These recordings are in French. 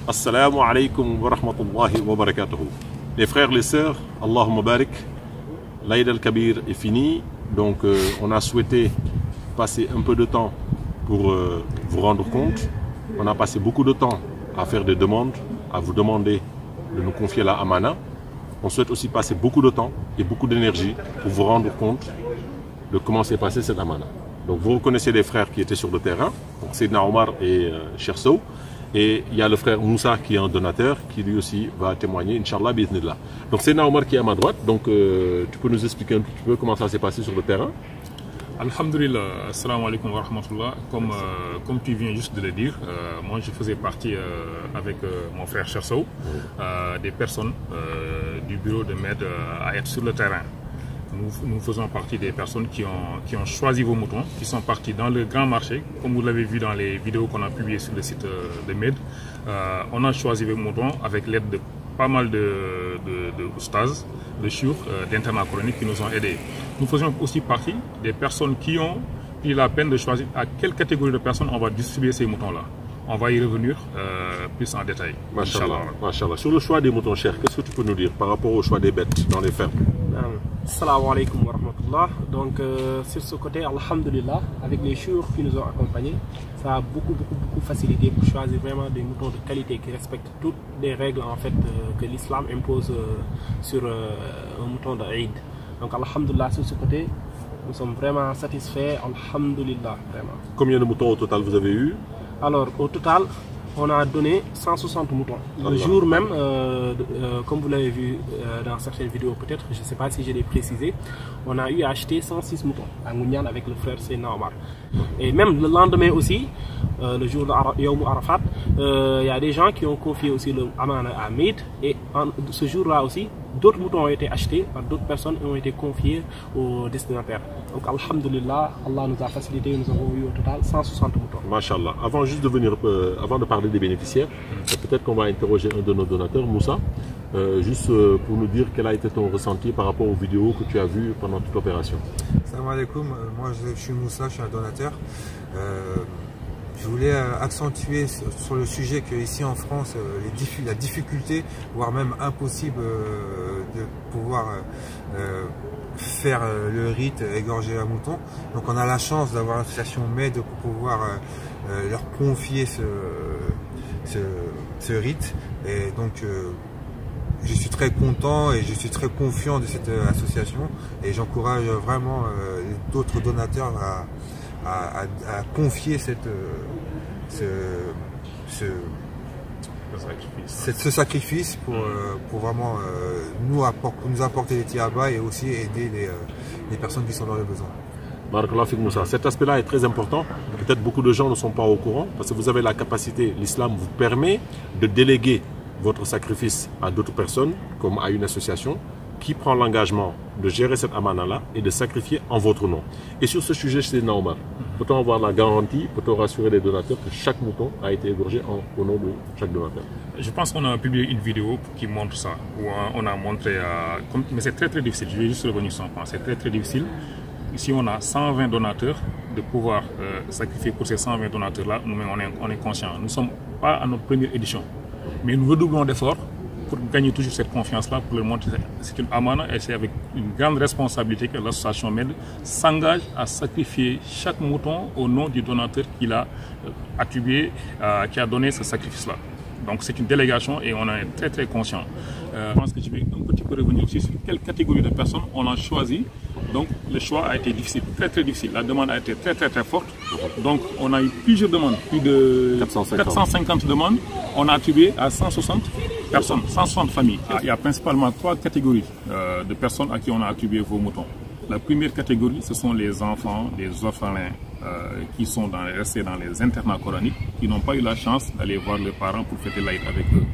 Assalamu alaikum wa rahmatullahi wa barakatuh. Les frères, les sœurs, Allahumma barik. L'Aïd al-Kabir est fini, donc on a souhaité passer un peu de temps pour vous rendre compte. On a passé beaucoup de temps à faire des demandes, à vous demander de nous confier la amana. On souhaite aussi passer beaucoup de temps et beaucoup d'énergie pour vous rendre compte de comment s'est passée cette amana. Donc vous reconnaissez les frères qui étaient sur le terrain, donc Sayyidina Omar et Cheikh Sow. Et il y a le frère Moussa qui est un donateur qui lui aussi va témoigner, Inch'Allah, bi'idhnillah. Donc Sayyidina Omar qui est à ma droite, donc tu peux nous expliquer un petit peu comment ça s'est passé sur le terrain? Alhamdulillah, assalamu alaikum wa rahmatullah. Comme tu viens juste de le dire, moi je faisais partie avec mon frère Cheikh Sow, des personnes du bureau de MED à être sur le terrain. Nous faisons partie des personnes qui ont choisi vos moutons, qui sont partis dans le grand marché, comme vous l'avez vu dans les vidéos qu'on a publiées sur le site de MED. On a choisi vos moutons avec l'aide de pas mal de oustaz, de chiours, d'internats coraniques qui nous ont aidés. Nous faisions aussi partie des personnes qui ont pris la peine de choisir à quelle catégorie de personnes on va distribuer ces moutons-là. On va y revenir plus en détail. Masha'Allah. Sur le choix des moutons chers, qu'est-ce que tu peux nous dire par rapport au choix des bêtes dans les fermes? Assalamu alaikum wa rahmatullah. Donc sur ce côté, alhamdulillah, avec les chiours qui nous ont accompagnés, ça a beaucoup facilité pour choisir vraiment des moutons de qualité qui respectent toutes les règles en fait que l'islam impose sur un mouton de Eid. Donc alhamdulillah, sur ce côté, nous sommes vraiment satisfaits, alhamdulillah, vraiment. Combien de moutons au total vous avez eu? Alors au total, on a donné 160 moutons. Le jour même, comme vous l'avez vu dans certaines vidéos peut-être, je ne sais pas si je l'ai précisé, on a eu à acheter 106 moutons à Ngouniane avec le frère Sayyidina Omar. Et même le lendemain aussi, le jour de Yawm Arafat, il y a des gens qui ont confié aussi le amana à Meid. Et ce jour-là aussi, d'autres moutons ont été achetés par d'autres personnes et ont été confiés aux destinataires. Donc alhamdulillah, Allah nous a facilité, nous avons eu au total 160 moutons. Masha'Allah. Avant juste de venir, avant de parler des bénéficiaires, peut-être qu'on va interroger un de nos donateurs, Moussa, juste pour nous dire quel a été ton ressenti par rapport aux vidéos que tu as vues pendant toute l'opération. Salam alaikum, moi je suis Moussa, je suis un donateur. Je voulais accentuer sur le sujet qu'ici en France, la difficulté, voire même impossible de pouvoir faire le rite égorger un mouton. Donc on a la chance d'avoir l'association MED pour pouvoir leur confier ce rite. Et donc je suis très content et je suis très confiant de cette association et j'encourage vraiment d'autres donateurs à confier ce sacrifice pour vraiment nous apporter des tiabas et aussi aider les personnes qui sont dans le besoin. Barakallahu fik Moussa. Cet aspect-là est très important. Peut-être beaucoup de gens ne sont pas au courant parce que vous avez la capacité, l'islam vous permet de déléguer votre sacrifice à d'autres personnes, comme à une association, qui prend l'engagement de gérer cette amana-là et de sacrifier en votre nom. Et sur ce sujet, c'est Omar. Peut-on avoir la garantie, peut-on rassurer les donateurs que chaque mouton a été égorgé au nom de chaque donateur? Je pense qu'on a publié une vidéo qui montre ça, où on a montré, mais c'est très difficile, je vais juste revenir sur un point, c'est très difficile. Ici on a 120 donateurs, de pouvoir sacrifier pour ces 120 donateurs-là, nous-mêmes on est conscients. Nous ne sommes pas à notre première édition, mais nous redoublons d'efforts pour gagner toujours cette confiance-là, pour leur montrer que c'est une amana et c'est avec une grande responsabilité que l'association MED s'engage à sacrifier chaque mouton au nom du donateur qu'il a attribué, qui a donné ce sacrifice-là. Donc c'est une délégation et on est très conscient. Je pense que je vais un petit peu revenir aussi sur quelle catégorie de personnes on a choisi. Donc le choix a été difficile, très difficile. La demande a été très forte. Donc on a eu plusieurs demandes, plus de 450 demandes. On a attribué à 160 personnes, 160 familles. Il y a principalement 3 catégories de personnes à qui on a attribué vos moutons. La première catégorie, ce sont les enfants, les orphelins qui sont restés dans les internats coraniques, qui n'ont pas eu la chance d'aller voir leurs parents pour fêter l'Aïd avec eux.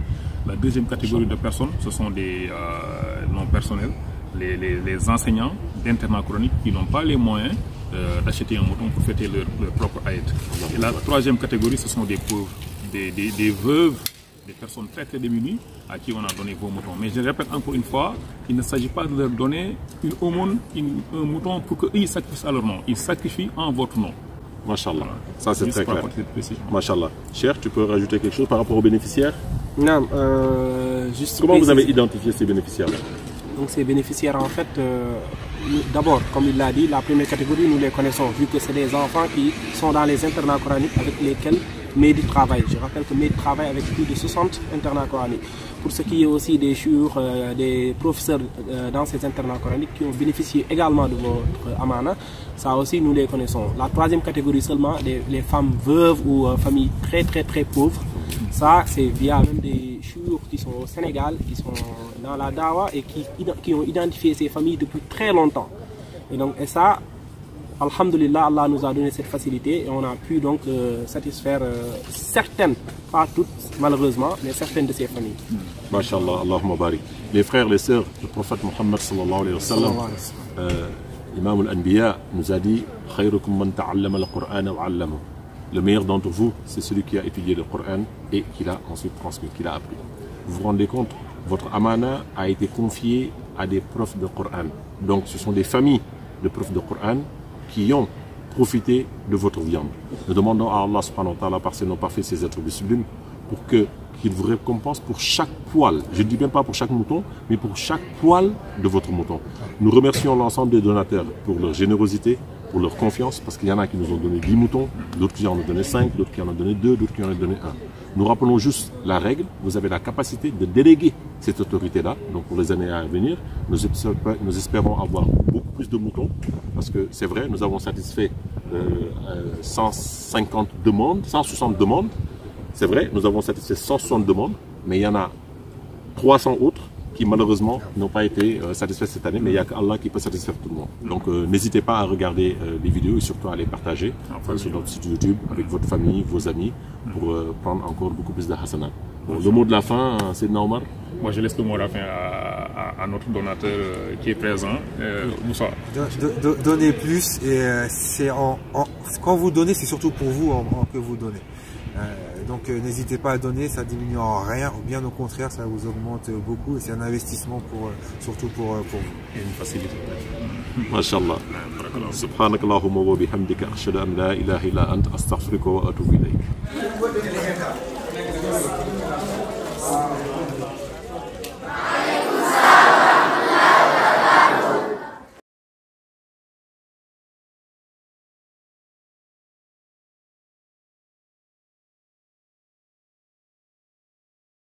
La deuxième catégorie de personnes, ce sont des non-personnels, les enseignants d'internats coraniques qui n'ont pas les moyens d'acheter un mouton pour fêter leur propre Aïd. Et la troisième catégorie, ce sont des pauvres, des veuves, des personnes très démunies à qui on a donné vos moutons. Mais je répète encore une fois, il ne s'agit pas de leur donner une aumône, un mouton pour qu'ils sacrifient à leur nom. Ils sacrifient en votre nom. Masha'Allah, ça c'est très clair. Masha'Allah. Cher, tu peux rajouter quelque chose par rapport aux bénéficiaires? Non, Comment vous avez identifié ces bénéficiaires-là? Donc ces bénéficiaires, en fait, d'abord, comme il l'a dit, la première catégorie, nous les connaissons, vu que c'est des enfants qui sont dans les internats coraniques avec lesquels Mehdi travaille. Je rappelle que Mehdi travaille avec plus de 60 internats coraniques. Pour ce qui est aussi des chouurs, des professeurs dans ces internats coraniques qui ont bénéficié également de votre amana, ça aussi nous les connaissons. La troisième catégorie seulement, les femmes veuves ou familles très pauvres, ça c'est via même des chouurs qui sont au Sénégal, qui sont dans la Dawa et qui ont identifié ces familles depuis très longtemps. Et ça, alhamdulillah, Allah nous a donné cette facilité et on a pu donc satisfaire certaines, pas toutes malheureusement, mais certaines de ces familles. Masha'Allah, Allahumma barik. Les frères, les sœurs, le prophète Mohammed sallallahu alayhi wa sallam, Imam al-Anbiya nous a dit Khayrukum man ta'allama al-Qur'an wa 'allamahu. Le meilleur d'entre vous, c'est celui qui a étudié le Coran et qui l'a ensuite transmis, qui l'a appris. Vous vous rendez compte, votre amana a été confiée à des profs de Coran. Donc ce sont des familles de profs de Coran qui ont profité de votre viande. Nous demandons à Allah subhanahu wa ta'ala par ses noms parfaits, ses attributs sublimes, pour qu'il vous récompense pour chaque poil. Je ne dis même pas pour chaque mouton, mais pour chaque poil de votre mouton. Nous remercions l'ensemble des donateurs pour leur générosité, pour leur confiance, parce qu'il y en a qui nous ont donné 10 moutons, d'autres qui en ont donné 5, d'autres qui en ont donné 2, d'autres qui en ont donné 1. Nous rappelons juste la règle, vous avez la capacité de déléguer cette autorité-là, donc pour les années à venir, nous espérons avoir beaucoup plus de moutons, parce que c'est vrai, nous avons satisfait 150 demandes, 160 demandes, c'est vrai, nous avons satisfait 160 demandes, mais il y en a 300 autres qui malheureusement n'ont pas été satisfaits cette année, mais il n'y a qu'Allah qui peut satisfaire tout le monde. Donc n'hésitez pas à regarder les vidéos et surtout à les partager sur notre site YouTube avec votre famille, vos amis, pour prendre encore beaucoup plus de hasanat. Bon, le mot de la fin, c'est Omar. Moi je laisse le mot de la fin à notre donateur qui est présent, Moussa. Donnez plus et quand vous donnez, c'est surtout pour vous que vous donnez. Donc n'hésitez pas à donner, ça diminue en rien, ou bien au contraire ça vous augmente beaucoup et c'est un investissement surtout pour vous. Et une facilité. Masha'Allah. Subhanakallahumma wa bihamdika ashhadu an la ilaha illa anta astaghfiruka wa atubu ilayk.